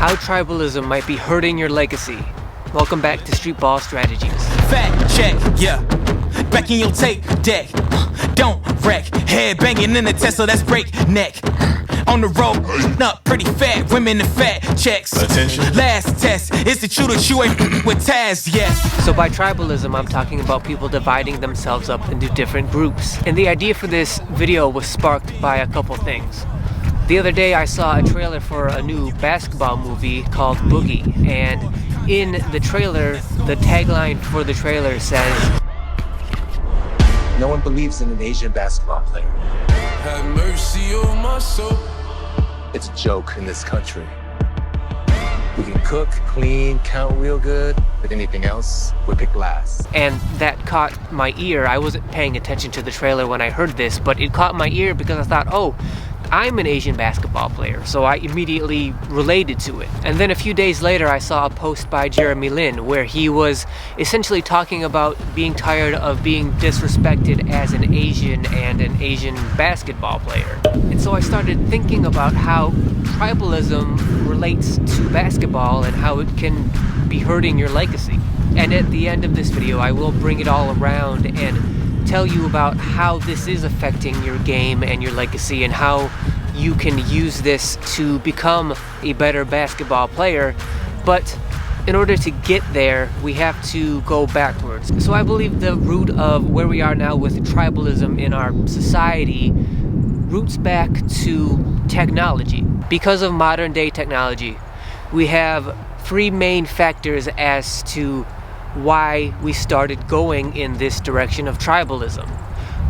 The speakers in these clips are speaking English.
How tribalism might be hurting your legacy. Welcome back to Streetball Strategies. Fact check, yeah. Back in your tape deck. Don't wreck. Head banging in the Tesla, that's breakneck. On the road, up pretty fat. Women in fat checks. Attention. Last test. Is it true that you ain't with Taz? Yes. So by tribalism, I'm talking about people dividing themselves up into different groups. And the idea for this video was sparked by a couple things. The other day I saw a trailer for a new basketball movie called Boogie, and in the trailer, the tagline for the trailer says, "No one believes in an Asian basketball player. Have mercy on my soul." It's a joke in this country. We can cook, clean, count real good, but anything else, we pick last. And that caught my ear. I wasn't paying attention to the trailer when I heard this, but it caught my ear because I thought, oh, I'm an Asian basketball player, so I immediately related to it. And then a few days later, I saw a post by Jeremy Lin where he was essentially talking about being tired of being disrespected as an Asian and an Asian basketball player. And so I started thinking about how tribalism relates to basketball and how it can be hurting your legacy. And at the end of this video, I will bring it all around and tell you about how this is affecting your game and your legacy and how you can use this to become a better basketball player. But in order to get there, we have to go backwards. So I believe the root of where we are now with tribalism in our society roots back to technology. Because of modern day technology, we have three main factors as to why we started going in this direction of tribalism.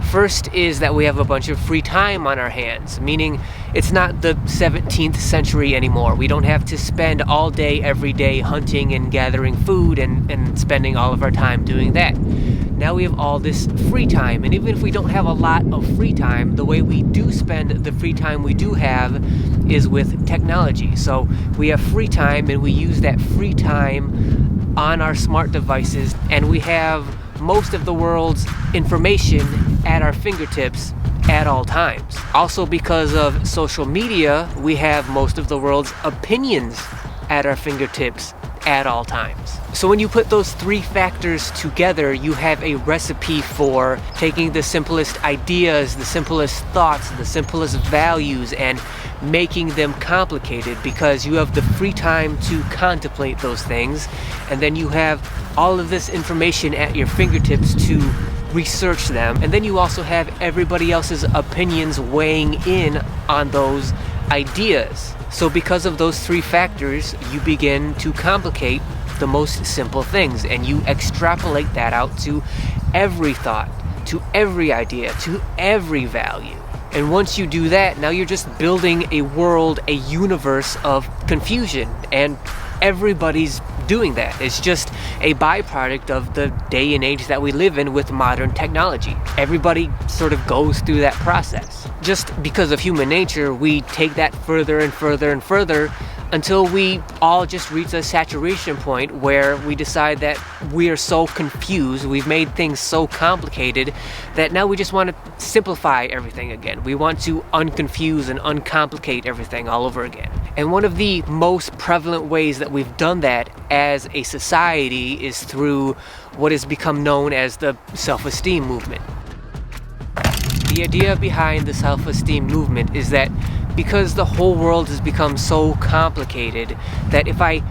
First is that we have a bunch of free time on our hands, meaning it's not the 17th century anymore. We don't have to spend all day, every day hunting and gathering food and spending all of our time doing that. Now we have all this free time, and even if we don't have a lot of free time, the way we do spend the free time we do have is with technology. So we have free time and we use that free time on our smart devices, and we have most of the world's information at our fingertips at all times. Also, because of social media, we have most of the world's opinions at our fingertips at all times. So when you put those three factors together, you have a recipe for taking the simplest ideas, the simplest thoughts, the simplest values, and making them complicated, because you have the free time to contemplate those things, and then you have all of this information at your fingertips to research them, and then you also have everybody else's opinions weighing in on those ideas. So because of those three factors, you begin to complicate the most simple things, and you extrapolate that out to every thought, to every idea, to every value. And once you do that, now you're just building a world, a universe of confusion, and everybody's doing that. It's just a byproduct of the day and age that we live in with modern technology. Everybody sort of goes through that process. Just because of human nature, we take that further and further and further until we all just reach a saturation point where we decide that we are so confused, we've made things so complicated, that now we just want to simplify everything again. We want to unconfuse and uncomplicate everything all over again. And one of the most prevalent ways that we've done that as a society is through what has become known as the SelfEsteem Movement. The idea behind the SelfEsteem Movement is that because the whole world has become so complicated, that if I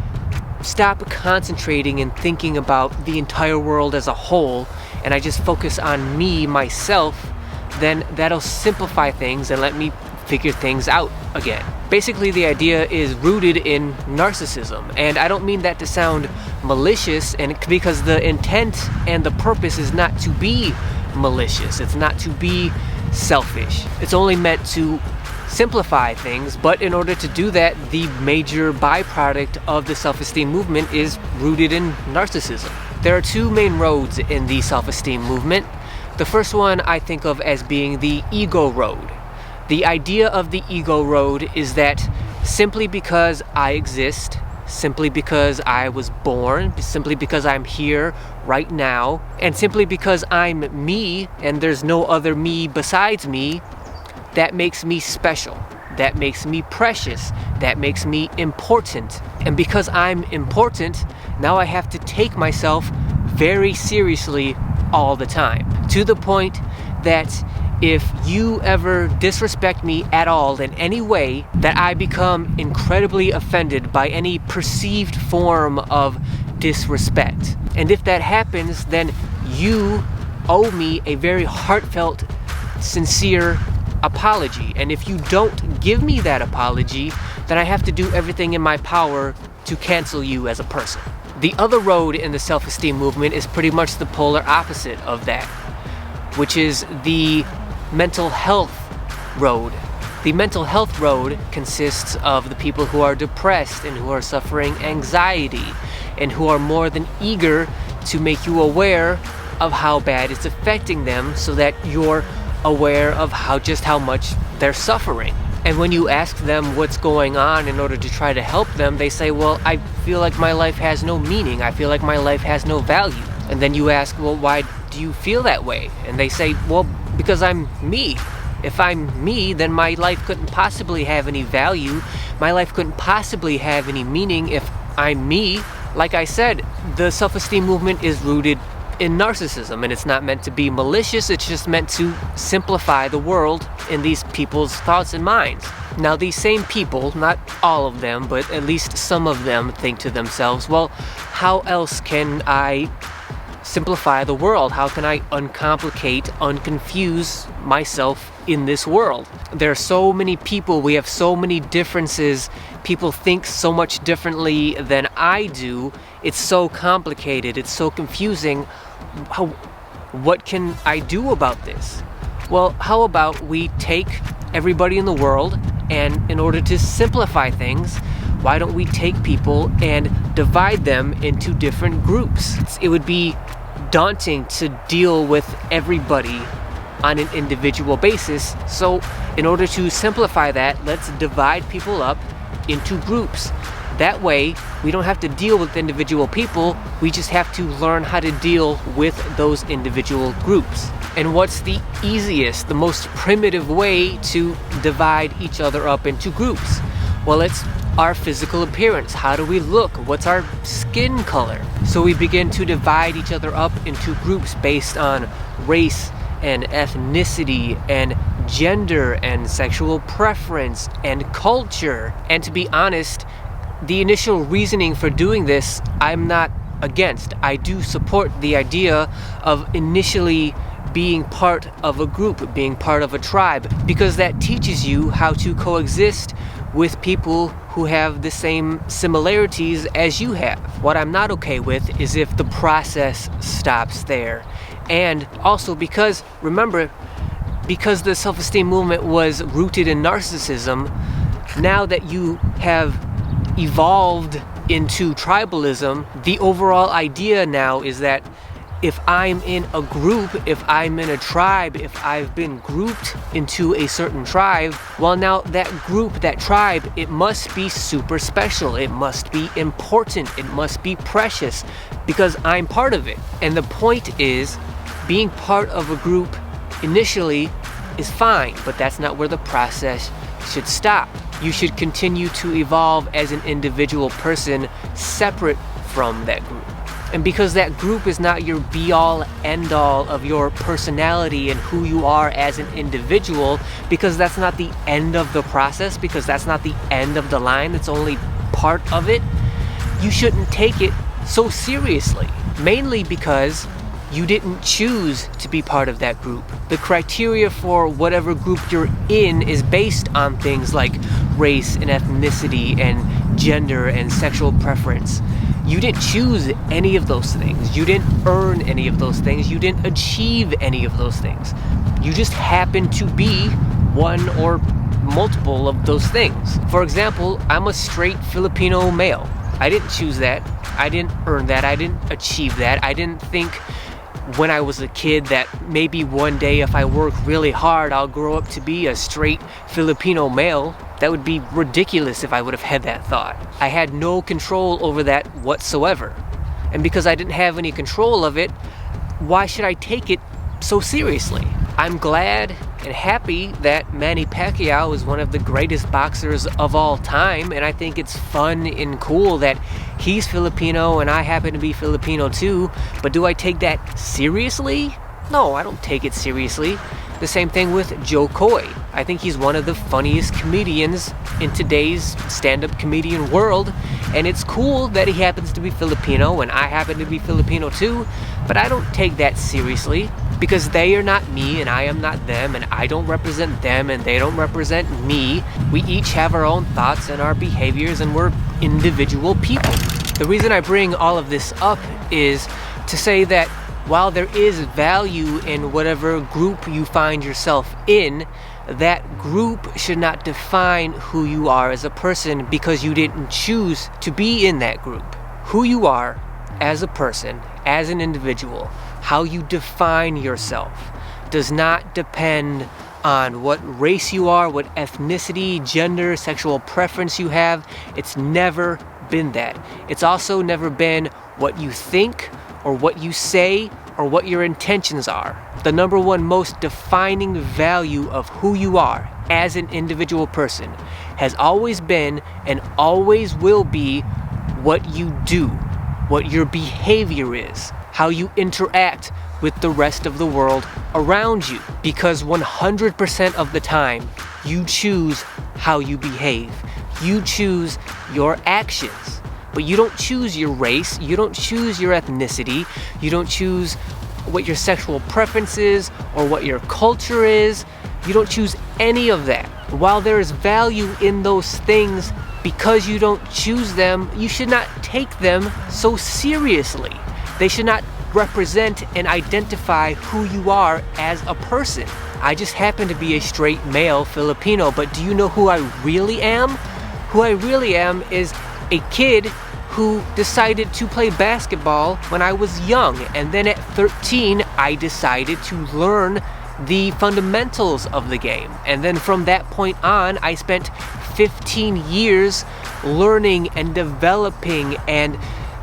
stop concentrating and thinking about the entire world as a whole, and I just focus on me, myself, then that'll simplify things and let me figure things out again. Basically, the idea is rooted in narcissism, and I don't mean that to sound malicious, and because the intent and the purpose is not to be malicious, it's not to be selfish. It's only meant to simplify things, but in order to do that, the major byproduct of the SelfEsteem Movement is rooted in narcissism. There are two main roads in the SelfEsteem Movement. The first one I think of as being the ego road. The idea of the ego road is that simply because I exist, simply because I was born, simply because I'm here right now, and simply because I'm me and there's no other me besides me, that makes me special. that makes me precious, that makes me important. And because I'm important, now I have to take myself very seriously all the time. To the point that if you ever disrespect me at all in any way, that I become incredibly offended by any perceived form of disrespect. And if that happens, then you owe me a very heartfelt, sincere apology. And if you don't give me that apology, then I have to do everything in my power to cancel you as a person. The other road in the self-esteem movement is pretty much the polar opposite of that, which is the mental health road. The mental health road consists of the people who are depressed and who are suffering anxiety and who are more than eager to make you aware of how bad it's affecting them so that you're aware of how much they're suffering. And when you ask them what's going on in order to try to help them, they say, well, I feel like my life has no meaning. I feel like my life has no value. And then you ask, well, why do you feel that way? And they say, well, because I'm me. If I'm me, then my life couldn't possibly have any value. My life couldn't possibly have any meaning if I'm me. Like I said, the self-esteem movement is rooted in narcissism, and it's not meant to be malicious. It's just meant to simplify the world in these people's thoughts and minds. Now, these same people, not all of them, but at least some of them, think to themselves, well, how else can I simplify the world? How can I uncomplicate, unconfuse myself in this world? There are so many people, we have so many differences, people think so much differently than I do. It's so complicated, it's so confusing. What can I do about this? Well, how about we take everybody in the world, and in order to simplify things, why don't we take people and divide them into different groups? It would be daunting to deal with everybody on an individual basis. So in order to simplify that, let's divide people up into groups. That way, we don't have to deal with individual people, we just have to learn how to deal with those individual groups. And what's the easiest, the most primitive way to divide each other up into groups? Well, it's our physical appearance. How do we look? What's our skin color? So we begin to divide each other up into groups based on race and ethnicity and gender and sexual preference and culture. And to be honest, the initial reasoning for doing this, I'm not against. I do support the idea of initially being part of a group, being part of a tribe, because that teaches you how to coexist with people who have the same similarities as you have. What I'm not okay with is if the process stops there. And also because, remember, because the self-esteem movement was rooted in narcissism, now that you have evolved into tribalism, the overall idea now is that if I'm in a group, if I'm in a tribe, if I've been grouped into a certain tribe, well, now that group, that tribe, it must be super special. It must be important. It must be precious because I'm part of it. And the point is, being part of a group initially is fine, but that's not where the process should stop. You should continue to evolve as an individual person separate from that group. And because that group is not your be-all, end-all of your personality and who you are as an individual, because that's not the end of the process, because that's not the end of the line, it's only part of it, you shouldn't take it so seriously. Mainly because you didn't choose to be part of that group. The criteria for whatever group you're in is based on things like race and ethnicity and gender and sexual preference. You didn't choose any of those things. You didn't earn any of those things. You didn't achieve any of those things. You just happen to be one or multiple of those things. For example, I'm a straight Filipino male. I didn't choose that. I didn't earn that. I didn't achieve that. I didn't think when I was a kid that maybe one day if I work really hard, I'll grow up to be a straight Filipino male. That would be ridiculous if I would have had that thought. I had no control over that whatsoever. And because I didn't have any control of it, why should I take it so seriously? I'm glad and happy that Manny Pacquiao is one of the greatest boxers of all time, and I think it's fun and cool that he's Filipino and I happen to be Filipino too. But do I take that seriously? No, I don't take it seriously. The same thing with Joe Coy. I think he's one of the funniest comedians in today's stand-up comedian world, and it's cool that he happens to be Filipino and I happen to be Filipino too, but I don't take that seriously because they are not me and I am not them, and I don't represent them and they don't represent me. We each have our own thoughts and our behaviors, and we're individual people. The reason I bring all of this up is to say that while there is value in whatever group you find yourself in, that group should not define who you are as a person because you didn't choose to be in that group. Who you are as a person, as an individual, how you define yourself, does not depend on what race you are, what ethnicity, gender, sexual preference you have. It's never been that. It's also never been what you think or what you say or what your intentions are. The number one most defining value of who you are as an individual person has always been and always will be what you do, what your behavior is, how you interact with the rest of the world around you. Because 100% of the time, you choose how you behave. You choose your actions. But you don't choose your race, you don't choose your ethnicity, you don't choose what your sexual preference is or what your culture is. You don't choose any of that. While there is value in those things, because you don't choose them, you should not take them so seriously. They should not represent and identify who you are as a person. I just happen to be a straight male Filipino, but do you know who I really am? Who I really am is a kid who decided to play basketball when I was young, and then at 13 I decided to learn the fundamentals of the game, and then from that point on I spent 15 years learning and developing and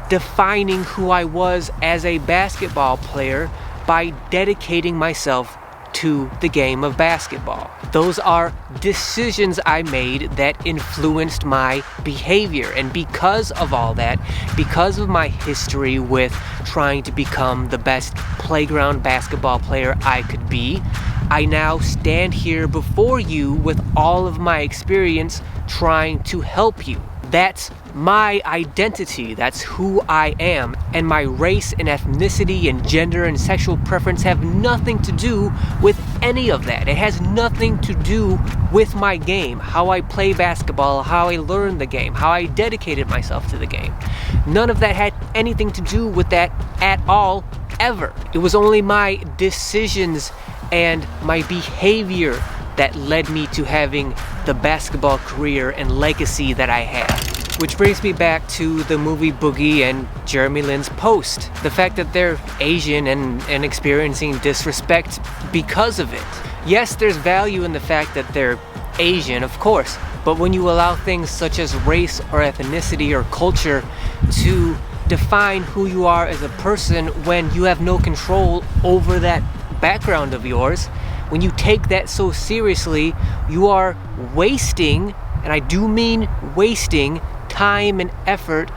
defining who I was as a basketball player by dedicating myself to the game of basketball. Those are decisions I made that influenced my behavior, and because of all that, because of my history with trying to become the best playground basketball player I could be, I now stand here before you with all of my experience trying to help you. That's my identity, that's who I am, and my race and ethnicity and gender and sexual preference have nothing to do with any of that. It has nothing to do with my game, how I play basketball, how I learned the game, how I dedicated myself to the game. None of that had anything to do with that at all, ever. It was only my decisions and my behavior that led me to having the basketball career and legacy that I have. Which brings me back to the movie Boogie and Jeremy Lin's post. The fact that they're Asian and experiencing disrespect because of it. Yes, there's value in the fact that they're Asian, of course, but when you allow things such as race or ethnicity or culture to define who you are as a person when you have no control over that background of yours, when you take that so seriously, you are wasting, and I do mean wasting, time and effort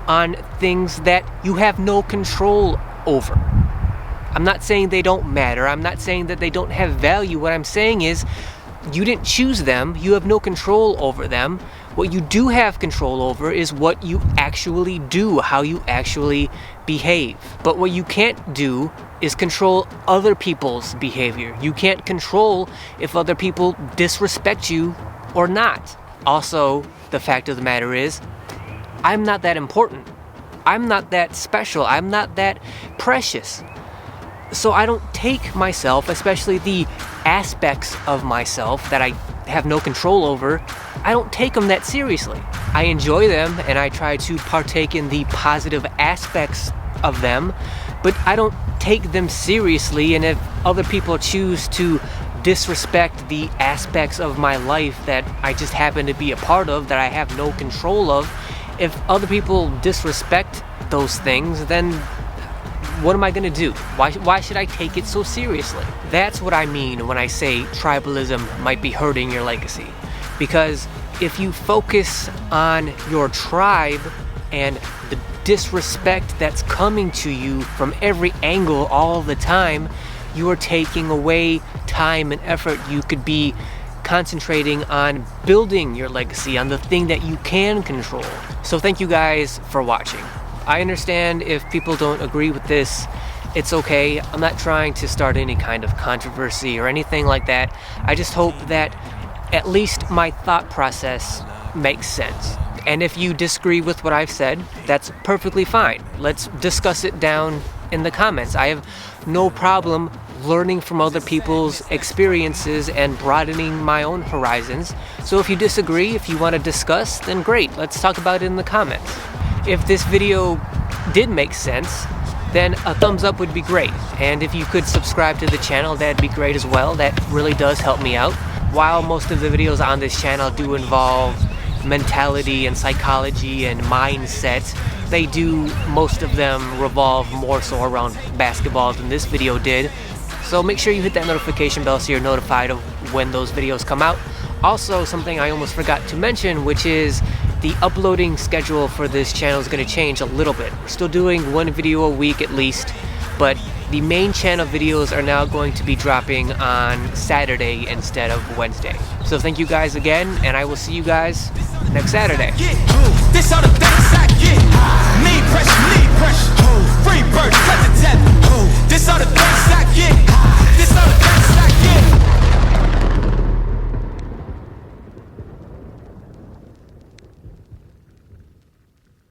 on things that you have no control over. I'm not saying they don't matter. I'm not saying that they don't have value. What I'm saying is you didn't choose them. You have no control over them. What you do have control over is what you actually do, how you actually behave. But what you can't do is control other people's behavior. You can't control if other people disrespect you or not. Also, the fact of the matter is, I'm not that important. I'm not that special. I'm not that precious. So I don't take myself, especially the aspects of myself that I have no control over, I don't take them that seriously. I enjoy them and I try to partake in the positive aspects of them, but I don't take them seriously. And if other people choose to disrespect the aspects of my life that I just happen to be a part of, that I have no control of, if other people disrespect those things, then what am I gonna do? Why should I take it so seriously? That's what I mean when I say tribalism might be hurting your legacy. Because if you focus on your tribe and the disrespect that's coming to you from every angle all the time, you are taking away time and effort you could be concentrating on building your legacy, on the thing that you can control. So thank you guys for watching. I understand if people don't agree with this, it's okay. I'm not trying to start any kind of controversy or anything like that. I just hope that at least my thought process makes sense. And if you disagree with what I've said, that's perfectly fine. Let's discuss it down in the comments. I have no problem learning from other people's experiences and broadening my own horizons. So if you disagree, if you want to discuss, then great, let's talk about it in the comments. If this video did make sense, then a thumbs up would be great. And if you could subscribe to the channel, that'd be great as well. That really does help me out. While most of the videos on this channel do involve mentality and psychology and mindset, they do, most of them revolve more so around basketball than this video did. So make sure you hit that notification bell so you're notified of when those videos come out. Also, something I almost forgot to mention, which is the uploading schedule for this channel is going to change a little bit. We're still doing one video a week at least, but the main channel videos are now going to be dropping on Saturday instead of Wednesday. So thank you guys again, and I will see you guys next Saturday. This all the things I get. Need pressure, free birds,